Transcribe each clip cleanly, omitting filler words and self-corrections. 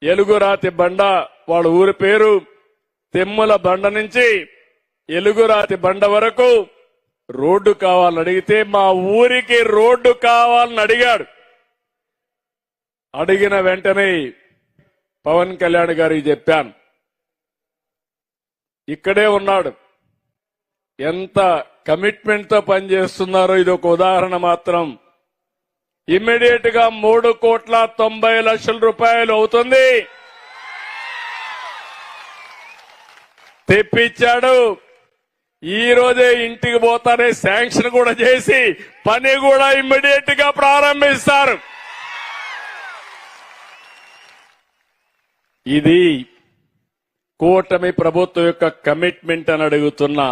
ఎలుగురాతి బండ వాళ్ళ ఊరి పేరు. తెమ్ముల బండ నుంచి ఎలుగురాతి బండ వరకు రోడ్డు కావాలని అడిగితే మా ఊరికి రోడ్డు కావాలని అడిగాడు. అడిగిన వెంటనే పవన్ కళ్యాణ్ గారికి చెప్పాను. ఇక్కడే ఉన్నాడు. ఎంత కమిట్మెంట్ తో పనిచేస్తున్నారో ఇది ఒక ఉదాహరణ మాత్రం. ఇమ్మీడియట్ గా 3,90,00,000 రూపాయలు అవుతుంది తెప్పించాడు. ఈ రోజే ఇంటికి పోతానే శాంక్షన్ కూడా చేసి పని కూడా ఇమ్మీడియట్ గా ప్రారంభిస్తారు. ఇది కూటమి ప్రభుత్వం యొక్క కమిట్మెంట్ అని అడుగుతున్నా.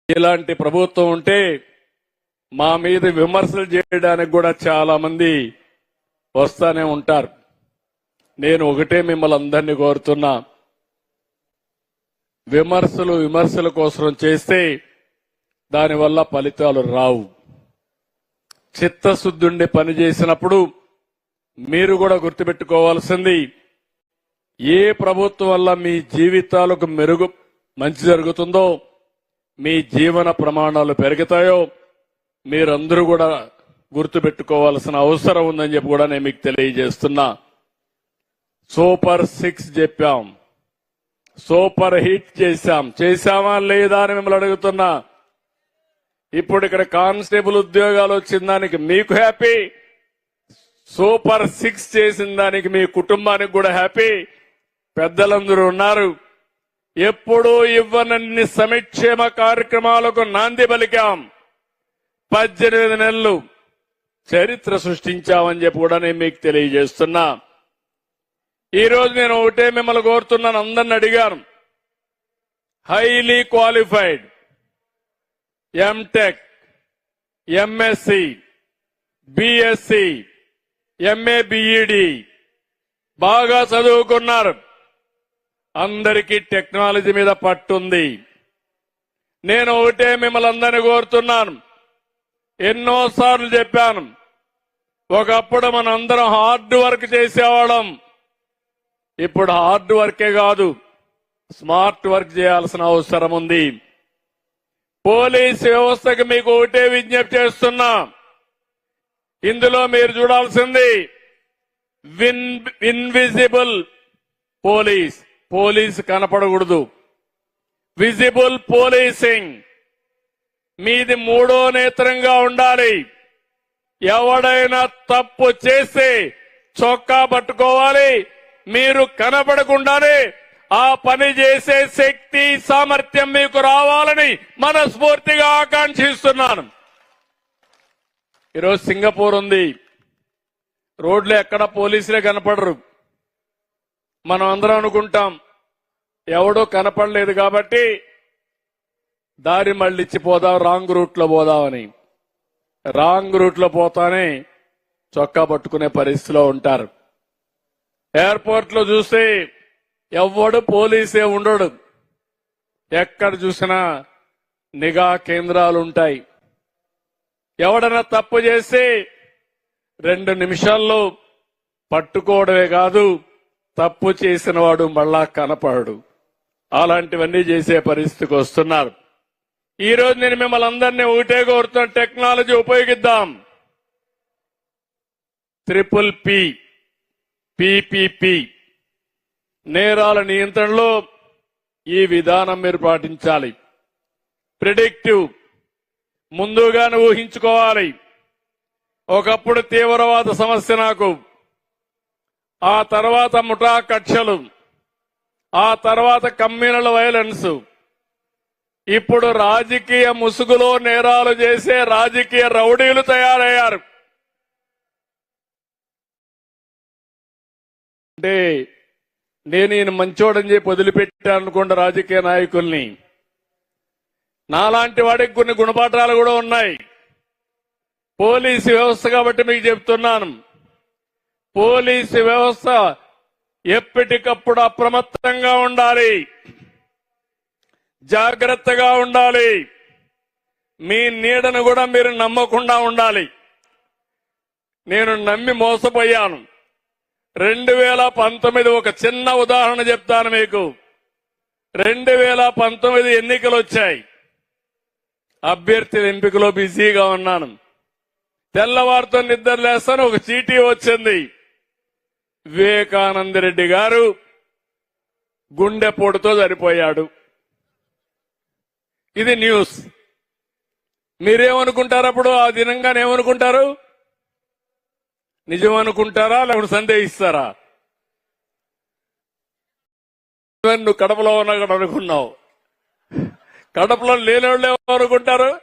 ఇలాంటి ప్రభుత్వం ఉంటే మా మీద విమర్శలు చేయడానికి కూడా చాలా మంది వస్తానే ఉంటారు. నేను ఒకటే మిమ్మల్ని అందరినీ కోరుతున్నా, విమర్శల కోసం చేస్తే దానివల్ల ఫలితాలు రావు. చిత్తశుద్ధుండి పని చేసినప్పుడు మీరు కూడా గుర్తుపెట్టుకోవాల్సింది, ఏ ప్రభుత్వం వల్ల మీ జీవితాలకు మంచి జరుగుతుందో, మీ జీవన ప్రమాణాలు పెరుగుతాయో మీరందరూ కూడా గుర్తుపెట్టుకోవాల్సిన అవసరం ఉందని చెప్పి కూడా నేను మీకు తెలియజేస్తున్నా. సూపర్ 6 చెప్పాం, సూపర్ హిట్ చేశామా లేదా అని మిమ్మల్ని అడుగుతున్నా. ఇప్పుడు ఇక్కడ కానిస్టేబుల్ ఉద్యోగాలు వచ్చిన దానికి మీకు హ్యాపీ, సూపర్ 6 చేసిన దానికి మీ కుటుంబానికి కూడా హ్యాపీ. పెద్దలందరూ ఉన్నారు. ఎప్పుడూ ఇవ్వనన్ని సంక్షేమ కార్యక్రమాలకు నాంది పలికాం. 18 నెలలు చరిత్ర సృష్టించామని చెప్పి కూడా నేను మీకు తెలియజేస్తున్నా. ఈ రోజు నేను ఒకటే మిమ్మల్ని కోరుతున్నాను, అందరిని అడిగాను. Highly qualified M Tech, MSc, BSc, MA, BEd బాగా చదువుకున్నారు. అందరికీ టెక్నాలజీ మీద పట్టుంది. నేను ఒకటే మిమ్మల్ని అందరినీ కోరుతున్నాను, ఎన్నోసార్లు చెప్పాను, ఒకప్పుడు మనందరం హార్డ్ వర్క్ చేసేవాళ్ళం. ఇప్పుడు హార్డ్ వర్కే కాదు, స్మార్ట్ వర్క్ చేయాల్సిన అవసరం ఉంది. పోలీస్ వ్యవస్థకు మీకు ఒకటే విజ్ఞప్తి చేస్తున్నా, ఇందులో మీరు చూడాల్సింది ఇన్విజిబుల్ పోలీస్ కనపడకూడదు, విజిబుల్ పోలీసింగ్. మీది మూడో నేత్రంగా ఉండాలి. ఎవడైనా తప్పు చేస్తే చొక్కా పట్టుకోవాలి, మీరు కనపడకుండానే ఆ పని చేసే శక్తి సామర్థ్యం మీకు రావాలని మనస్ఫూర్తిగా ఆకాంక్షిస్తున్నాను. ఈరోజు సింగపూర్ ఉంది, రోడ్లు ఎక్కడ పోలీసులే కనపడరు. మనం అందరం అనుకుంటాం ఎవడో కనపడలేదు కాబట్టి దారి మళ్ళిచ్చిపోదాం, రాంగ్ రూట్ లో పోదామని. రాంగ్ రూట్ లో పోతానే చొక్కా పట్టుకునే పరిస్థితిలో ఉంటారు. ఎయిర్పోర్ట్ లో చూస్తే ఎవడు పోలీసే ఉండడు, ఎక్కడ చూసినా నిఘా కేంద్రాలు ఉంటాయి. ఎవడన్నా తప్పు చేస్తే 2 నిమిషాల్లో పట్టుకోవడమే కాదు, తప్పు చేసిన వాడు మళ్ళా కనపడడు. అలాంటివన్నీ చేసే పరిస్థితికి వస్తున్నారు. ఈ రోజు నేను మిమ్మల్ని అందరినీ ఒకటే కోరుతున్న, టెక్నాలజీ ఉపయోగిద్దాం. PPP నేరాల నియంత్రణలో ఈ విధానం మీరు పాటించాలి. ప్రిడిక్టివ్, ముందుగానే ఊహించుకోవాలి. ఒకప్పుడు తీవ్రవాద సమస్య నాకు, ఆ తర్వాత ముఠా కక్షలు, ఆ తర్వాత కమ్యూనల్ వైలెన్స్, ఇప్పుడు రాజకీయ ముసుగులో నేరాలు చేసే రాజకీయ రౌడీలు తయారయ్యారు. అంటే నేను ఈయన మంచోడని చెప్పి వదిలిపెట్టాను అనుకోండి రాజకీయ నాయకుల్ని. నాలాంటి వాడికి కొన్ని గుణపాఠాలు కూడా ఉన్నాయి. పోలీసు వ్యవస్థ కాబట్టి మీకు చెప్తున్నాను, పోలీసు వ్యవస్థ ఎప్పటికప్పుడు అప్రమత్తంగా ఉండాలి, జాగ్రత్తగా ఉండాలి. మీ నీడను కూడా మీరు నమ్మకుండా ఉండాలి. నేను నమ్మి మోసపోయాను. 2019 ఒక చిన్న ఉదాహరణ చెప్తాను మీకు. 2019 ఎన్నికలు వచ్చాయి. అభ్యర్థుల ఎంపికలో బిజీగా ఉన్నాను. తెల్లవారితో నిద్ర లేస్తాను, ఒక చీటీ వచ్చింది. వివేకానంద రెడ్డి గారు గుండెపోటుతో చనిపోయాడు. ఇది న్యూస్. మీరేమనుకుంటారు? అప్పుడు ఆ దినంగా ఏమనుకుంటారు? నిజం అనుకుంటారా లేకపోతే సందేహిస్తారా? నువ్వు కడపలో ఉన్నా కూడా అనుకున్నావు. కడపలో లేని వాళ్ళు ఏమనుకుంటారు?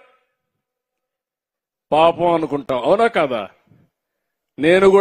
పాపం అనుకుంటాం. అవునా కాదా? నేను కూడా